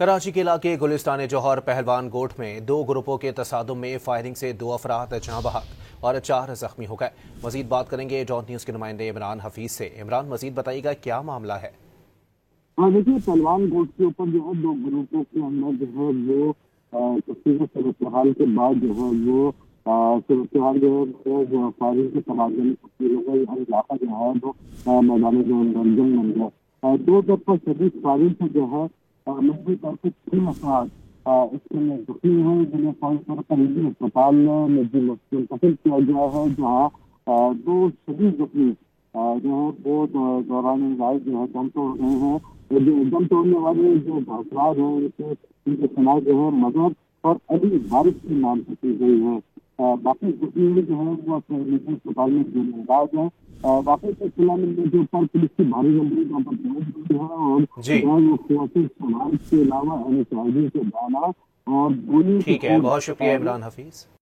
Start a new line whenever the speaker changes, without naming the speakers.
کراچی کے علاقے گلستان جوہر پہلوان گوٹھ میں 2 گروپوں کے تصادم میں فائرنگ سے 2 افراد جاں بحق اور 4 زخمی ہو گئے۔ مزید بات کریں گے ڈان نیوز کے نمائندے عمران حفیظ سے۔ عمران، مزید بتائیے گا کیا معاملہ ہے؟
دیکھیے، پہلوان گوٹھ کے اوپر جو ہے 2 گروپوں کے اندر جو ہے وہ صورتحال کے بعد جو ہے وہ صورتحال جو ہے فائرنگ کے تبادلے علاقہ جو ہے وہ میدان جنگ بن گیا۔ 2 طرفہ شدید فائرنگ سے جو ہے مجھے طور سے 3 افراد اس میں زخمی ہیں، جنہیں فوری طور پر قریبی اسپتال میں منتقل کیا گیا ہے، جہاں 2 شدید زخمی جو ہے وہ دوران علاج جو ہے دم توڑ گئے ہیں۔ دم توڑنے والے جو افراد ہیں ان کے شناخت جو ہے مظہر اور علی وارث کے نام سے کی گئی ہے۔ باقی زخمی جو ہے وہ نجی اسپتال میں زیر علاج ہیں۔ واقعی کے خلاف جو پر پولیس کی بھاری نمبری وہاں پر پہنچ گئی ہے اور وہ قوتیں سماج کے علاوہ اہل شہری کے بیانات اور گولی
ٹھیک ہے، بہت شکریہ عمران حفیظ۔